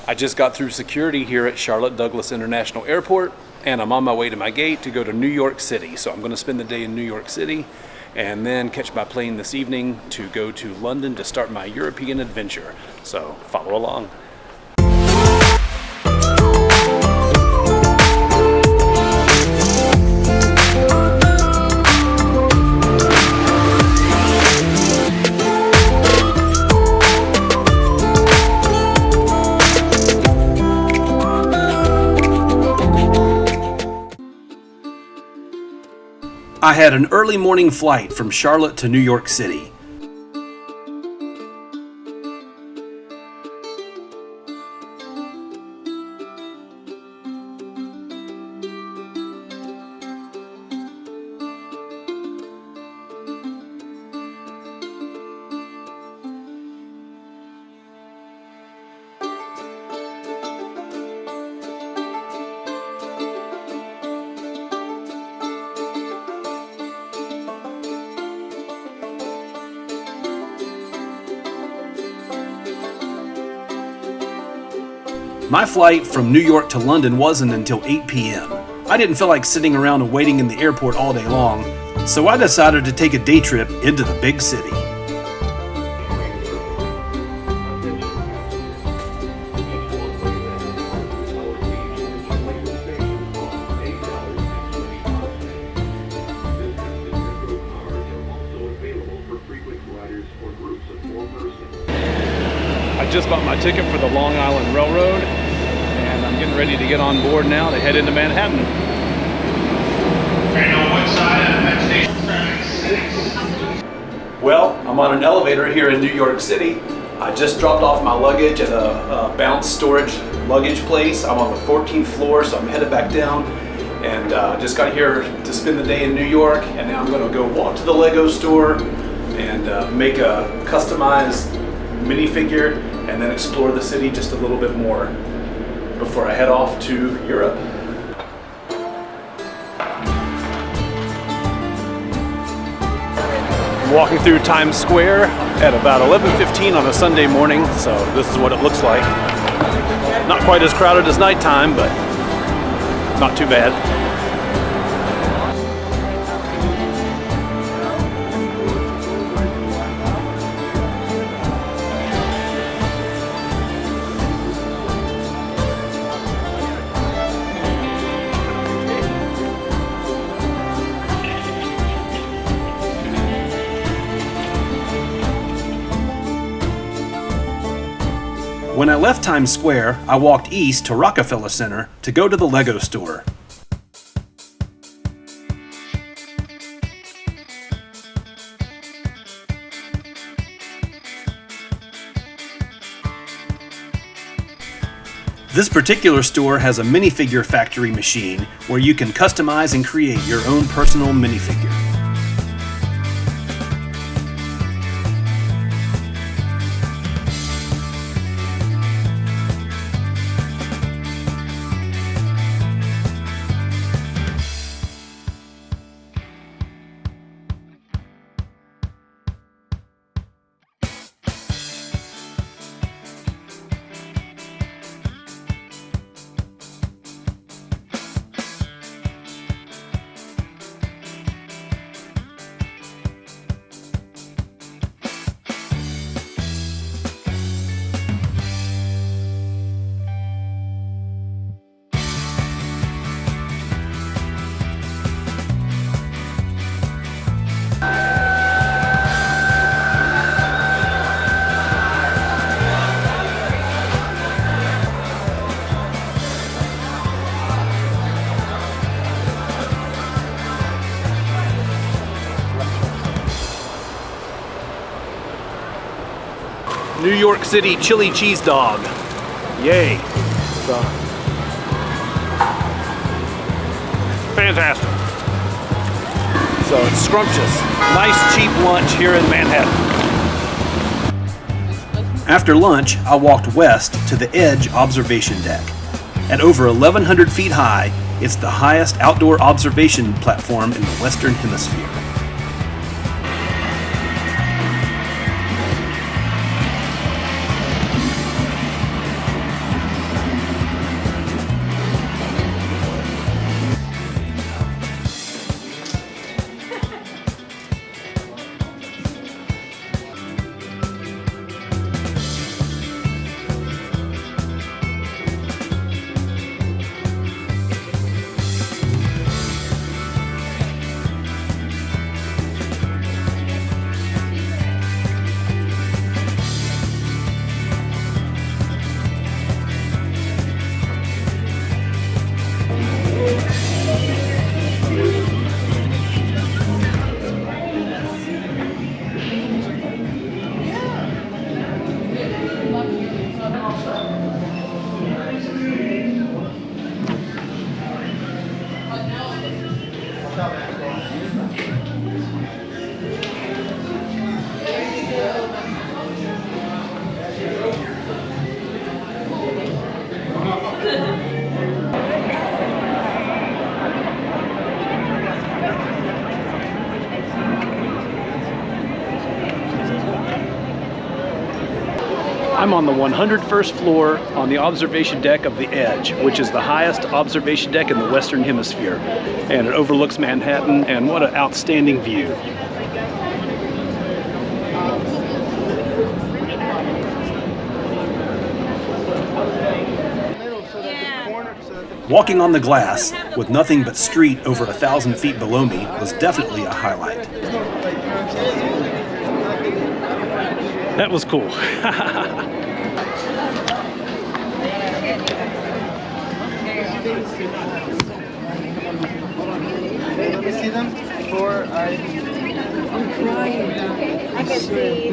I just got through security here at Charlotte Douglas International Airport, and I'm on my way to my gate to go to New York City. So I'm going to spend the day in New York City and then catch my plane this evening to go to London to start my European adventure. So follow along. I had an early morning flight from Charlotte to New York City. My flight from New York to London wasn't until 8 p.m. I didn't feel like sitting around and waiting in the airport all day long, so I decided to take a day trip into the big city. I just bought my ticket for the Long Island Railroad, and I'm getting ready to get on board now to head into Manhattan. Train on what side of Penn Station? Well, I'm on an elevator here in New York City. I just dropped off my luggage at a Bounce storage luggage place. I'm on the 14th floor, so I'm headed back down, and just got here to spend the day in New York, and now I'm going to go walk to the Lego store and make a customized minifigure, and then explore the city just a little bit more before I head off to Europe. I'm walking through Times Square at about 11:15 on a Sunday morning, so this is what it looks like. Not quite as crowded as nighttime, but not too bad. When I left Times Square, I walked east to Rockerfeller Center to go to the Lego store. This particular store has a Minifigure Factory machine where you can customize and create your own personal minifigure. New York City chili cheese dog. Yay. So, fantastic. So it's scrumptious. Nice cheap lunch here in Manhattan. After lunch, I walked west to the Edge observation deck. At over 1,100 feet high, it's the highest outdoor observation platform in the Western Hemisphere. on the 101st floor on the observation deck of the Edge, which is the highest observation deck in the Western Hemisphere. And it overlooks Manhattan, and what an outstanding view. Walking on the glass, with nothing but street over 1,000 feet below me, was definitely a highlight. That was cool. Let me see them before I'm crying. I can see.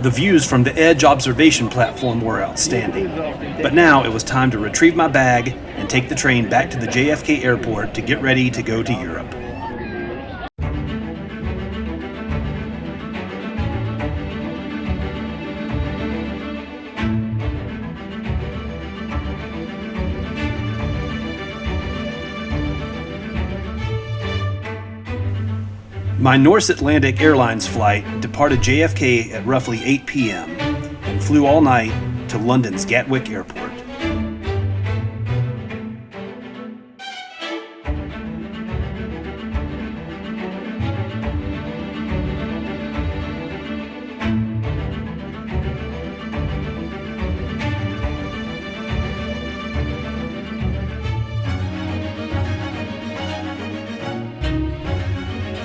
The views from the Edge observation platform were outstanding, but now it was time to retrieve my bag and take the train back to the JFK Airport to get ready to go to Europe. My Norse Atlantic Airlines flight departed JFK at roughly 8 p.m. and flew all night to London's Gatwick Airport.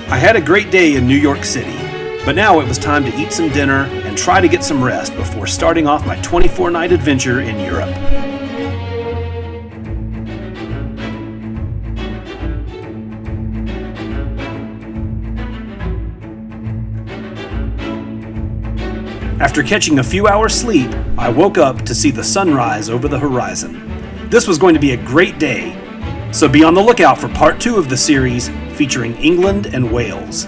I had a great day in New York City, but now it was time to eat some dinner and try to get some rest before starting off my 24-night adventure in Europe. After catching a few hours sleep, I woke up to see the sunrise over the horizon. This was going to be a great day, so be on the lookout for part 2 of the series featuring England and Wales.